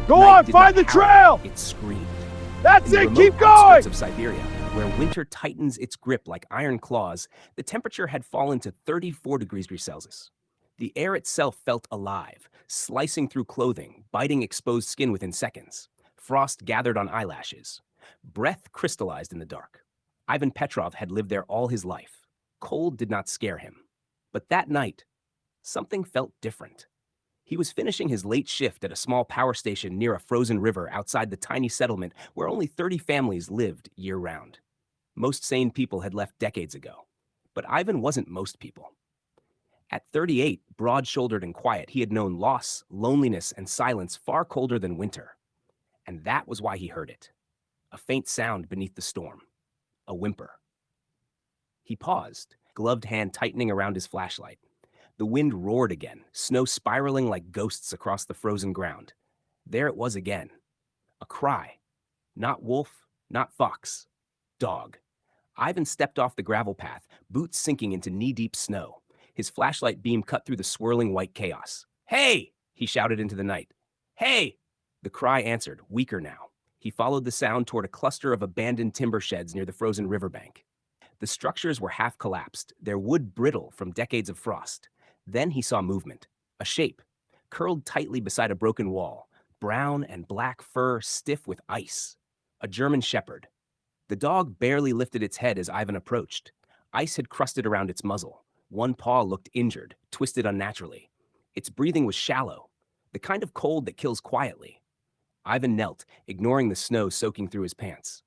Go Night on, did find not the howl, trail! it screamed. That's In the it, remote keep going! outskirts of Siberia, where winter tightens its grip like iron claws, the temperature had fallen to 34 degrees Celsius. The air itself felt alive, slicing through clothing, biting exposed skin within seconds. Frost gathered on eyelashes. Breath crystallized in the dark. Ivan Petrov had lived there all his life. Cold did not scare him. But that night, something felt different. He was finishing his late shift at a small power station near a frozen river outside the tiny settlement where only 30 families lived year-round. Most sane people had left decades ago. But Ivan wasn't most people. At 38, broad-shouldered and quiet, he had known loss, loneliness, and silence far colder than winter. And that was why he heard it. A faint sound beneath the storm. A whimper. He paused, gloved hand tightening around his flashlight. The wind roared again, snow spiraling like ghosts across the frozen ground. There it was again. A cry. Not wolf, not fox. Dog. Ivan stepped off the gravel path, boots sinking into knee-deep snow. His flashlight beam cut through the swirling white chaos. "Hey!" he shouted into the night. "Hey!" The cry answered, weaker now. He followed the sound toward a cluster of abandoned timber sheds near the frozen riverbank. The structures were half collapsed, their wood brittle from decades of frost. Then he saw movement, a shape, curled tightly beside a broken wall, brown and black fur stiff with ice. A German shepherd. The dog barely lifted its head as Ivan approached. Ice had crusted around its muzzle. One paw looked injured, twisted unnaturally. Its breathing was shallow, the kind of cold that kills quietly. Ivan knelt, ignoring the snow soaking through his pants.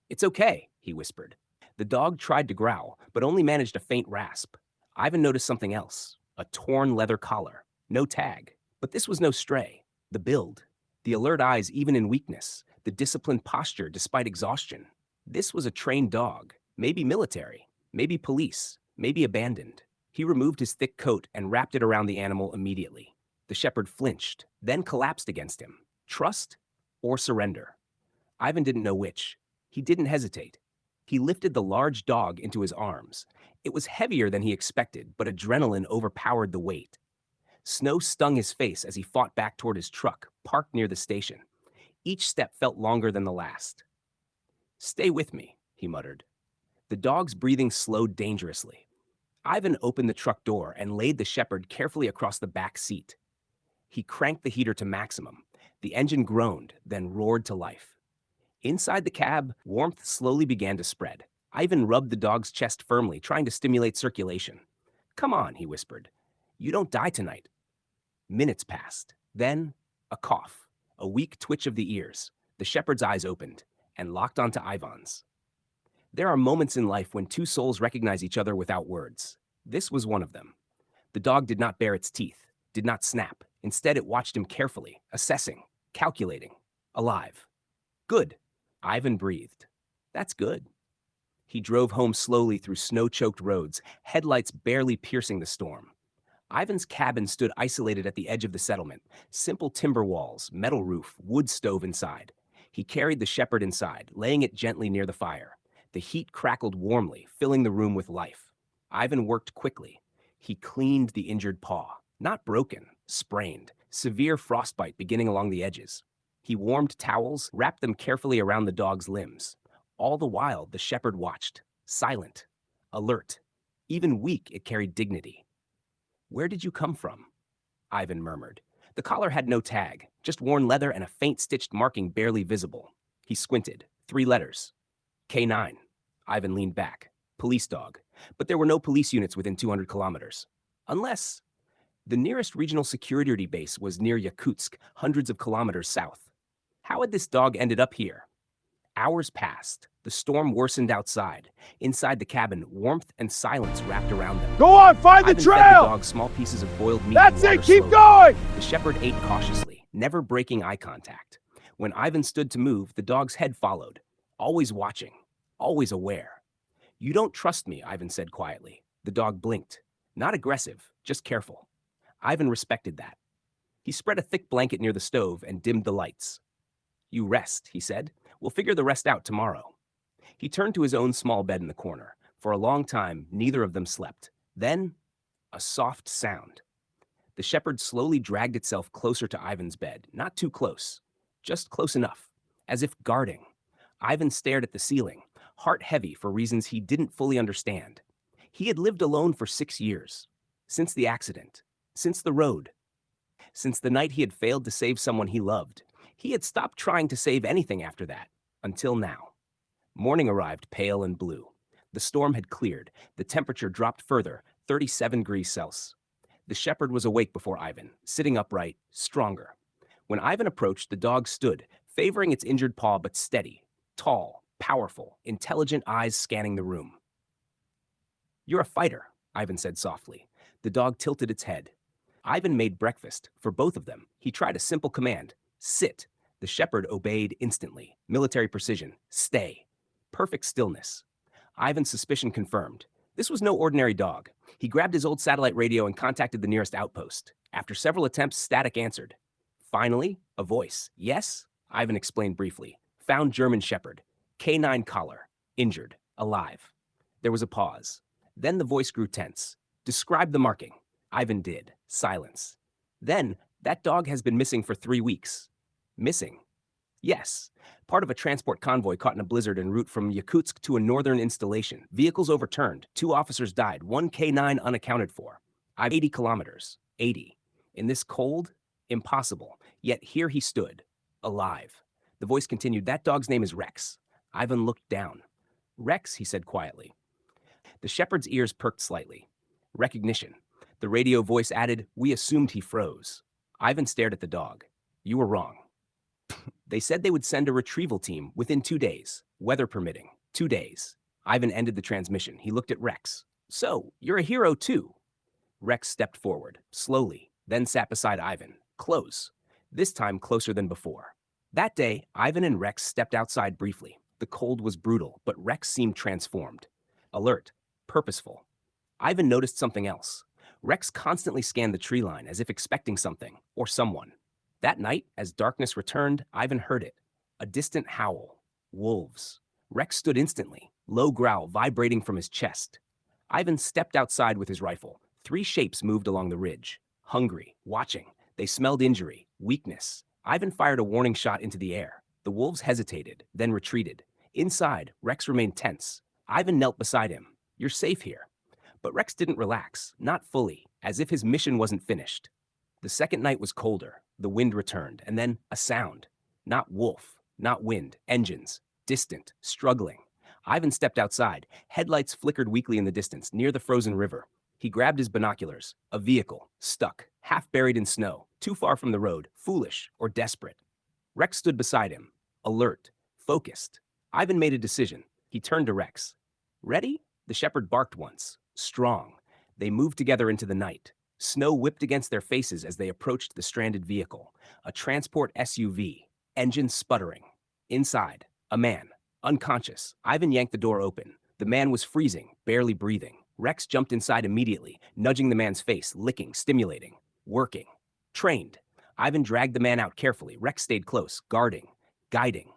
"It's okay," he whispered. The dog tried to growl, but only managed a faint rasp. Ivan noticed something else. A torn leather collar. No tag. But this was no stray. The build. The alert eyes even in weakness. The disciplined posture despite exhaustion. This was a trained dog. Maybe military. Maybe police. Maybe abandoned. He removed his thick coat and wrapped it around the animal immediately. The shepherd flinched, then collapsed against him. Trust or surrender? Ivan didn't know which. He didn't hesitate. He lifted the large dog into his arms. It was heavier than he expected, but adrenaline overpowered the weight. Snow stung his face as he fought back toward his truck, parked near the station. Each step felt longer than the last. "Stay with me," he muttered. The dog's breathing slowed dangerously. Ivan opened the truck door and laid the shepherd carefully across the back seat. He cranked the heater to maximum. The engine groaned, then roared to life. Inside the cab, warmth slowly began to spread. Ivan rubbed the dog's chest firmly, trying to stimulate circulation. "Come on," he whispered. "You don't die tonight." Minutes passed. Then, a cough, a weak twitch of the ears. The shepherd's eyes opened and locked onto Ivan's. There are moments in life when two souls recognize each other without words. This was one of them. The dog did not bare its teeth, did not snap. Instead, it watched him carefully, assessing, calculating, alive. "Good." Ivan breathed. "That's good." He drove home slowly through snow-choked roads, headlights barely piercing the storm. Ivan's cabin stood isolated at the edge of the settlement. Simple timber walls, metal roof, wood stove inside. He carried the shepherd inside, laying it gently near the fire. The heat crackled warmly, filling the room with life. Ivan worked quickly. He cleaned the injured paw. Not broken, sprained, severe frostbite beginning along the edges. He warmed towels, wrapped them carefully around the dog's limbs. All the while, the shepherd watched, silent, alert. Even weak, it carried dignity. "Where did you come from?" Ivan murmured. The collar had no tag, just worn leather and a faint stitched marking barely visible. He squinted. 3 letters. K9. Ivan leaned back. Police dog. But there were no police units within 200 kilometers. Unless the nearest regional security base was near Yakutsk, hundreds of kilometers south. How had this dog ended up here? Hours passed. The storm worsened outside. Inside the cabin, warmth and silence wrapped around them. Go on, find the Ivan trail! fed the dog small pieces of boiled meat. That's and it, water keep slowly. going! The shepherd ate cautiously, never breaking eye contact. When Ivan stood to move, the dog's head followed, always watching, always aware. "You don't trust me," Ivan said quietly. The dog blinked. Not aggressive, just careful. Ivan respected that. He spread a thick blanket near the stove and dimmed the lights. "You rest," he said. "We'll figure the rest out tomorrow." He turned to his own small bed in the corner. For a long time, neither of them slept. Then, a soft sound. The shepherd slowly dragged itself closer to Ivan's bed, not too close. just close enough, as if guarding. Ivan stared at the ceiling, heart heavy for reasons he didn't fully understand. He had lived alone for 6 years. Since the accident. Since the road. Since the night he had failed to save someone he loved. He had stopped trying to save anything after that. Until now. Morning arrived pale and blue. The storm had cleared. The temperature dropped further, 37 degrees Celsius. The shepherd was awake before Ivan, sitting upright, stronger. When Ivan approached, the dog stood, favoring its injured paw but steady, tall, powerful, intelligent eyes scanning the room. "You're a fighter," Ivan said softly. The dog tilted its head. Ivan made breakfast, for both of them. He tried a simple command, "Sit." The shepherd obeyed instantly. Military precision, "Stay." Perfect stillness. Ivan's suspicion confirmed. This was no ordinary dog. He grabbed his old satellite radio and contacted the nearest outpost. After several attempts, static answered. Finally, a voice. "Yes?" Ivan explained briefly. "Found German shepherd. Canine collar. Injured. Alive." There was a pause. Then the voice grew tense. "Describe the marking." Ivan did. Silence. Then, "That dog has been missing for 3 weeks." Missing? Yes. Part of a transport convoy caught in a blizzard en route from Yakutsk to a northern installation. Vehicles overturned. 2 officers died. One K9 unaccounted for. 80 kilometers. 80. In this cold? Impossible. Yet here he stood. Alive. The voice continued, "That dog's name is Rex." Ivan looked down. "Rex," he said quietly. The shepherd's ears perked slightly. Recognition. The radio voice added, "We assumed he froze." Ivan stared at the dog. "You were wrong. They said they would send a retrieval team within 2 days, weather permitting. 2 days." Ivan ended the transmission. He looked at Rex. "So, you're a hero too." Rex stepped forward, slowly, then sat beside Ivan, close, this time closer than before. That day, Ivan and Rex stepped outside briefly. The cold was brutal, but Rex seemed transformed. Alert, purposeful. Ivan noticed something else. Rex constantly scanned the tree line as if expecting something, or someone. That night, as darkness returned, Ivan heard it. A distant howl. Wolves. Rex stood instantly, low growl vibrating from his chest. Ivan stepped outside with his rifle. 3 shapes moved along the ridge. Hungry, watching. They smelled injury, weakness. Ivan fired a warning shot into the air. The wolves hesitated, then retreated. Inside, Rex remained tense. Ivan knelt beside him. "You're safe here." But Rex didn't relax, not fully, as if his mission wasn't finished. The second night was colder. The wind returned, and then a sound. Not wolf, not wind, engines, distant, struggling. Ivan stepped outside. Headlights flickered weakly in the distance, near the frozen river. He grabbed his binoculars. A vehicle, stuck, half buried in snow, too far from the road, foolish or desperate. Rex stood beside him, alert, focused. Ivan made a decision. He turned to Rex. "Ready?" The shepherd barked once, strong. They moved together into the night. Snow whipped against their faces as they approached the stranded vehicle. A transport SUV, engine sputtering. Inside, a man, unconscious. Ivan yanked the door open. The man was freezing, barely breathing. Rex jumped inside immediately, nudging the man's face, licking, stimulating, working. Trained. Ivan dragged the man out carefully. Rex stayed close, guarding, guiding.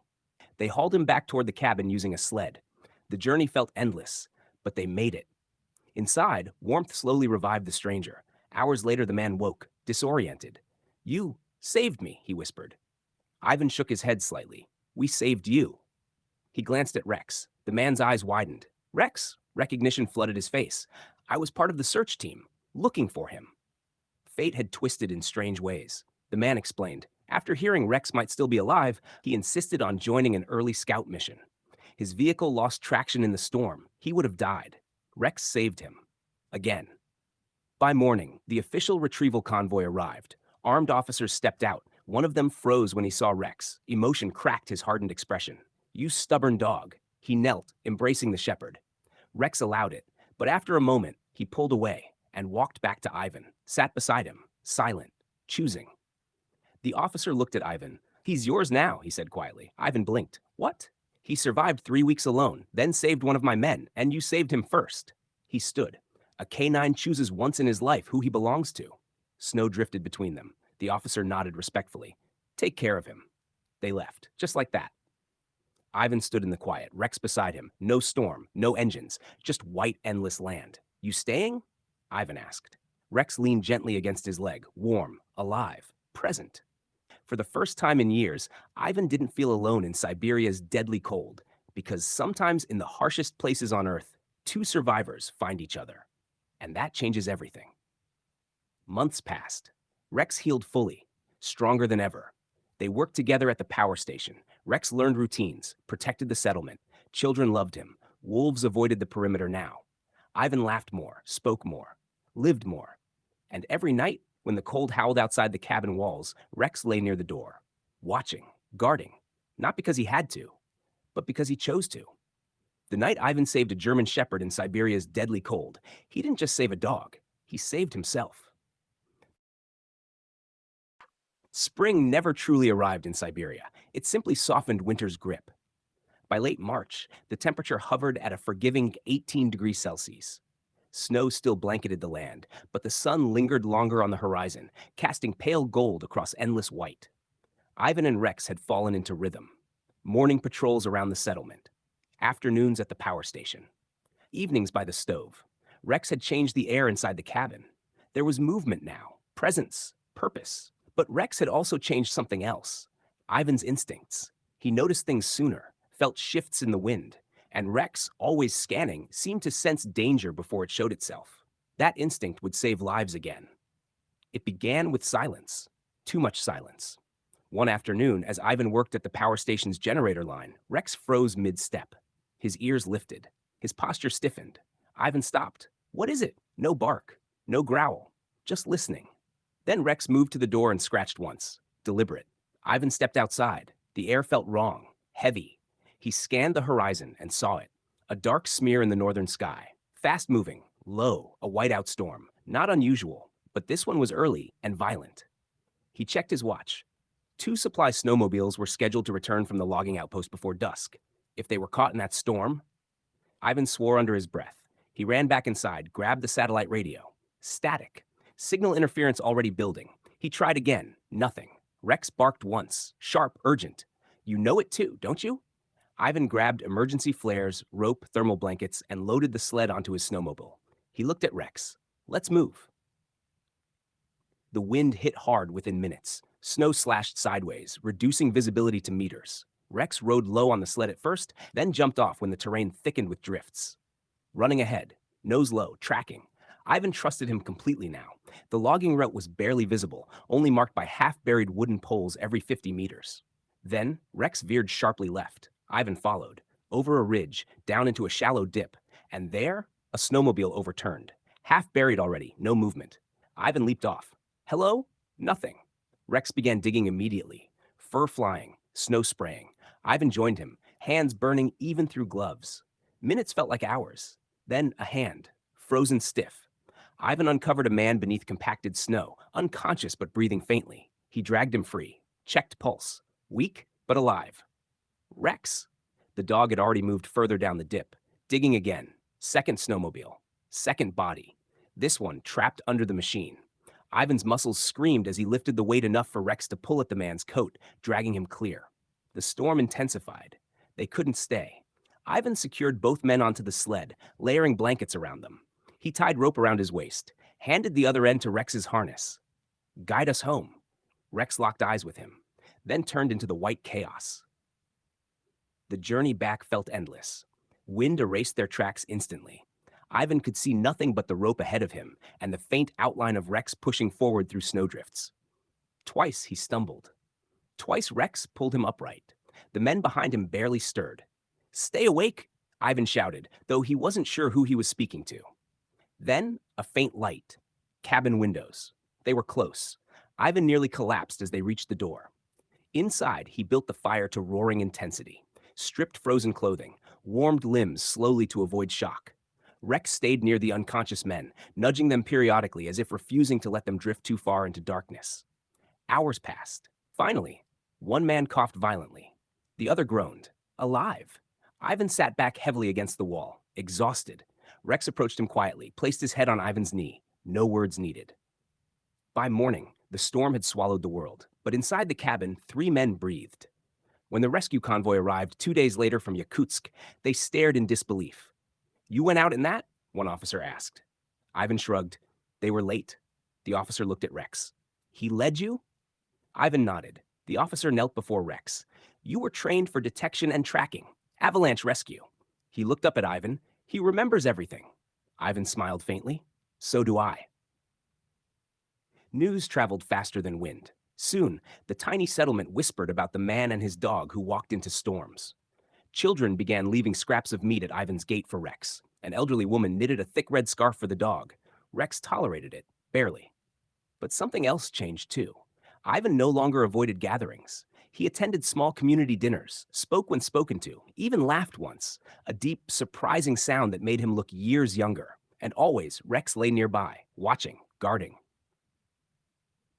They hauled him back toward the cabin using a sled. The journey felt endless, but they made it. Inside, warmth slowly revived the stranger. Hours later, the man woke, disoriented. "You saved me," he whispered. Ivan shook his head slightly. "We saved you." He glanced at Rex. The man's eyes widened. "Rex," recognition flooded his face. "I was part of the search team, looking for him." Fate had twisted in strange ways. The man explained. After hearing Rex might still be alive, he insisted on joining an early scout mission. His vehicle lost traction in the storm. He would have died. Rex saved him. Again. By morning, the official retrieval convoy arrived. Armed officers stepped out. One of them froze when he saw Rex. Emotion cracked his hardened expression. "You stubborn dog." He knelt, embracing the shepherd. Rex allowed it, but after a moment, he pulled away and walked back to Ivan, sat beside him, silent, choosing. The officer looked at Ivan. "He's yours now," he said quietly. Ivan blinked. "What?" "He survived 3 weeks alone, then saved one of my men, and you saved him first." He stood. A canine chooses once in his life who he belongs to. Snow drifted between them. The officer nodded respectfully. "Take care of him." They left, just like that. Ivan stood in the quiet, Rex beside him. No storm, no engines, just white, endless land. "You staying?" Ivan asked. Rex leaned gently against his leg, warm, alive, present. For the first time in years, Ivan didn't feel alone in Siberia's deadly cold, because sometimes in the harshest places on Earth, two survivors find each other. And that changes everything. Months passed. Rex healed fully, stronger than ever. They worked together at the power station. Rex learned routines, protected the settlement. Children loved him. Wolves avoided the perimeter now. Ivan laughed more, spoke more, lived more. And every night, when the cold howled outside the cabin walls, Rex lay near the door, watching, guarding, not because he had to, but because he chose to. The night Ivan saved a German shepherd in Siberia's deadly cold, he didn't just save a dog, he saved himself. Spring never truly arrived in Siberia. It simply softened winter's grip. By late March, the temperature hovered at a forgiving 18 degrees Celsius. Snow still blanketed the land, but the sun lingered longer on the horizon, casting pale gold across endless white. Ivan and Rex had fallen into rhythm. Morning patrols around the settlement, afternoons at the power station, evenings by the stove. Rex had changed the air inside the cabin. There was movement now, presence, purpose. But Rex had also changed something else. Ivan's instincts. He noticed things sooner, felt shifts in the wind, and Rex, always scanning, seemed to sense danger before it showed itself. That instinct would save lives again. It began with silence. Too much silence. One afternoon, as Ivan worked at the power station's generator line, Rex froze mid-step. His ears lifted. His posture stiffened. Ivan stopped. What is it? No bark. No growl. Just listening. Then Rex moved to the door and scratched once. Deliberate. Ivan stepped outside. The air felt wrong. Heavy. He scanned the horizon and saw it. A dark smear in the northern sky. Fast-moving. Low. A whiteout storm. Not unusual. But this one was early and violent. He checked his watch. 2 supply snowmobiles were scheduled to return from the logging outpost before dusk. If they were caught in that storm, Ivan swore under his breath. He ran back inside, grabbed the satellite radio. Static. Signal interference already building. He tried again. Nothing. Rex barked once. Sharp, urgent. You know it too, don't you? Ivan grabbed emergency flares, rope, thermal blankets, and loaded the sled onto his snowmobile. He looked at Rex. Let's move. The wind hit hard within minutes. Snow slashed sideways, reducing visibility to meters. Rex rode low on the sled at first, then jumped off when the terrain thickened with drifts. Running ahead, nose low, tracking. Ivan trusted him completely now. The logging route was barely visible, only marked by half-buried wooden poles every 50 meters. Then, Rex veered sharply left. Ivan followed, over a ridge, down into a shallow dip, and there, a snowmobile overturned. Half buried already, no movement. Ivan leaped off. Hello? Nothing. Rex began digging immediately. Fur flying, snow spraying. Ivan joined him, hands burning even through gloves. Minutes felt like hours. Then a hand, frozen stiff. Ivan uncovered a man beneath compacted snow, unconscious but breathing faintly. He dragged him free, checked pulse. Weak, but alive. Rex. The dog had already moved further down the dip. Digging again. Second snowmobile. Second body. This one trapped under the machine. Ivan's muscles screamed as he lifted the weight enough for Rex to pull at the man's coat, dragging him clear. The storm intensified. They couldn't stay. Ivan secured both men onto the sled, layering blankets around them. He tied rope around his waist, handed the other end to Rex's harness. Guide us home. Rex locked eyes with him, then turned into the white chaos. The journey back felt endless. Wind erased their tracks instantly. Ivan could see nothing but the rope ahead of him and the faint outline of Rex pushing forward through snowdrifts. Twice he stumbled. Twice Rex pulled him upright. The men behind him barely stirred. Stay awake, Ivan shouted, though he wasn't sure who he was speaking to. Then a faint light. Cabin windows. They were close. Ivan nearly collapsed as they reached the door. Inside, he built the fire to roaring intensity. Stripped frozen clothing, warmed limbs slowly to avoid shock. Rex stayed near the unconscious men, nudging them periodically as if refusing to let them drift too far into darkness. Hours passed. Finally, one man coughed violently. The other groaned. Alive. Ivan sat back heavily against the wall, exhausted. Rex approached him quietly, placed his head on Ivan's knee. No words needed. By morning, the storm had swallowed the world, but inside the cabin, 3 men breathed. When the rescue convoy arrived 2 days later from Yakutsk, they stared in disbelief. You went out in that? One officer asked. Ivan shrugged. They were late. The officer looked at Rex. He led you? Ivan nodded. The officer knelt before Rex. You were trained for detection and tracking, avalanche rescue. He looked up at Ivan. He remembers everything. Ivan smiled faintly. So do I. News traveled faster than wind. Soon, the tiny settlement whispered about the man and his dog who walked into storms. Children began leaving scraps of meat at Ivan's gate for Rex. An elderly woman knitted a thick red scarf for the dog. Rex tolerated it, barely. But something else changed too. Ivan no longer avoided gatherings. He attended small community dinners, spoke when spoken to, even laughed once, a deep, surprising sound that made him look years younger. And always, Rex lay nearby, watching, guarding.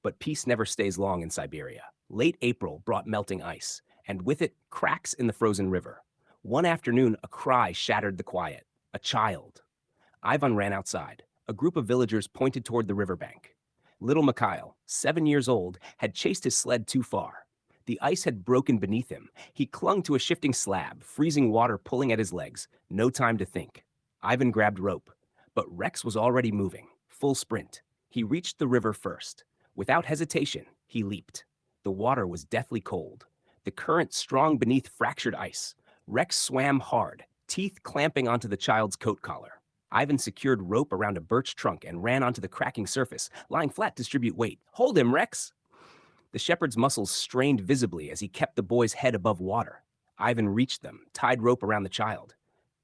But peace never stays long in Siberia. Late April brought melting ice, and with it, cracks in the frozen river. One afternoon, a cry shattered the quiet. A child. Ivan ran outside. A group of villagers pointed toward the riverbank. Little Mikhail, 7 years old, had chased his sled too far. The ice had broken beneath him. He clung to a shifting slab, freezing water pulling at his legs. No time to think. Ivan grabbed rope. But Rex was already moving, full sprint. He reached the river first. Without hesitation, he leaped. The water was deathly cold. The current strong beneath fractured ice. Rex swam hard, teeth clamping onto the child's coat collar. Ivan secured rope around a birch trunk and ran onto the cracking surface, lying flat to distribute weight. Hold him, Rex! The shepherd's muscles strained visibly as he kept the boy's head above water. Ivan reached them, tied rope around the child.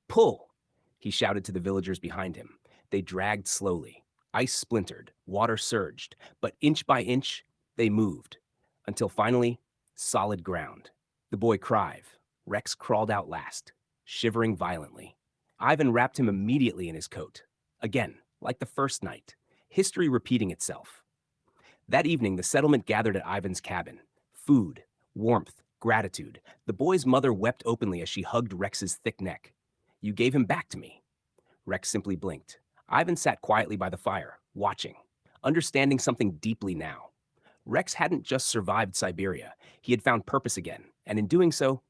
Pull! He shouted to the villagers behind him. They dragged slowly. Ice splintered, water surged, but inch by inch, they moved. Until finally, solid ground. The boy cried. Rex crawled out last, shivering violently. Ivan wrapped him immediately in his coat. Again, like the first night, history repeating itself. That evening, the settlement gathered at Ivan's cabin. Food, warmth, gratitude. The boy's mother wept openly as she hugged Rex's thick neck. You gave him back to me. Rex simply blinked. Ivan sat quietly by the fire, watching, understanding something deeply now. Rex hadn't just survived Siberia. He had found purpose again, and in doing so,